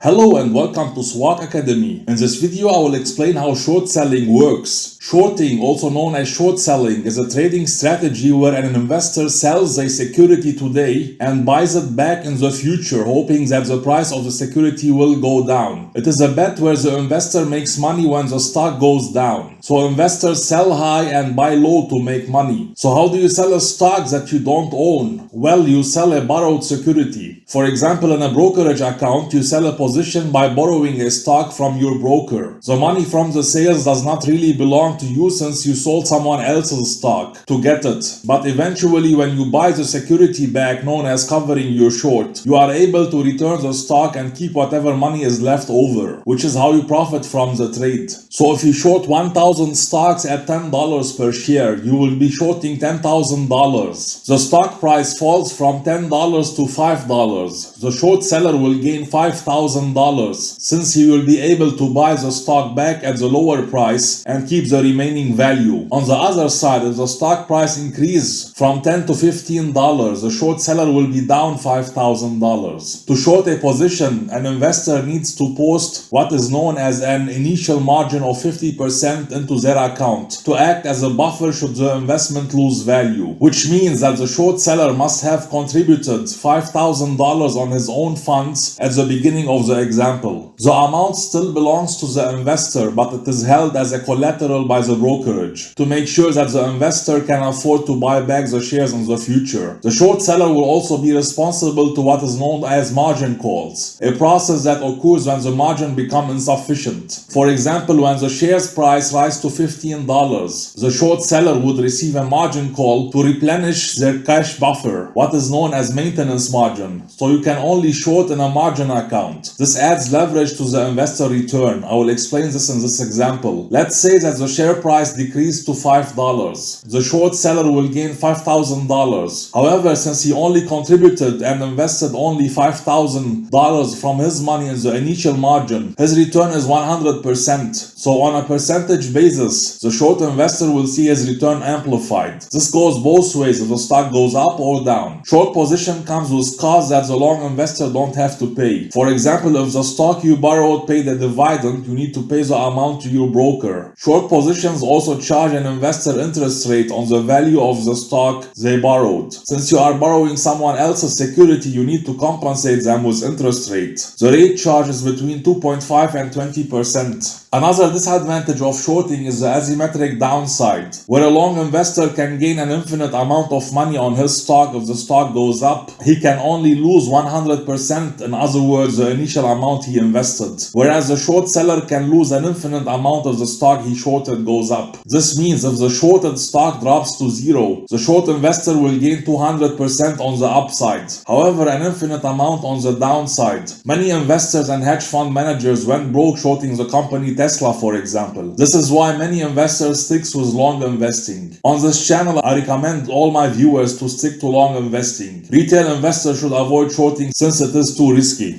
Hello and welcome to SWOT Academy. In this video, I will explain how short selling works. Shorting, also known as short selling, is a trading strategy where an investor sells a security today and buys it back in the future, hoping that the price of the security will go down. It is a bet where the investor makes money when the stock goes down. So investors sell high and buy low to make money. So how do you sell a stock that you don't own? Well, you sell a borrowed security. For example, in a brokerage account, you sell a position by borrowing a stock from your broker. The money from the sales does not really belong to you since you sold someone else's stock to get it. But eventually, when you buy the security back, known as covering your short, you are able to return the stock and keep whatever money is left over, which is how you profit from the trade. So if you short 1,000 stocks at $10 per share, you will be shorting $10,000. The stock price falls from $10 to $5. The short seller will gain $5,000 since he will be able to buy the stock back at the lower price and keep the remaining value. On the other side, if the stock price increases from $10 to $15, the short seller will be down $5,000. To short a position, an investor needs to post what is known as an initial margin of 50% into their account to act as a buffer should the investment lose value, which means that the short seller must have contributed $5,000 on his own funds at the beginning of the example. The amount still belongs to the investor, but it is held as a collateral by the brokerage to make sure that the investor can afford to buy back the shares in the future. The short seller will also be responsible to what is known as margin calls, a process that occurs when the margin becomes insufficient. For example, when the shares price rises to $15, the short seller would receive a margin call to replenish their cash buffer, what is known as maintenance margin. So you can only short in a margin account. This adds leverage to the investor return. I will explain this in this example. Let's say that the share price decreased to $5. The short seller will gain $5,000. However, since he only contributed and invested only $5,000 from his money in the initial margin, his return is 100%. So on a percentage basis, the short investor will see his return amplified. This goes both ways if the stock goes up or down. Short position comes with costs that the long investor don't have to pay. For example, if the stock you borrowed paid a dividend, you need to pay the amount to your broker. Short positions also charge an investor interest rate on the value of the stock they borrowed. Since you are borrowing someone else's security, you need to compensate them with interest rate. The rate charge is between 2.5 and 20%. Another disadvantage of shorting is the asymmetric downside, where a long investor can gain an infinite amount of money on his stock. If the stock goes up, he can only lose 100%, in other words, the initial amount he invested, whereas the short seller can lose an infinite amount of the stock he shorted goes up. This means if the shorted stock drops to zero, the short investor will gain 200% on the upside, however an infinite amount on the downside. Many investors and hedge fund managers went broke shorting the company Tesla, for example. This is why many investors stick with long investing. On this channel, I recommend all my viewers to stick to long investing. Retail investors should avoid shorting since it is too risky.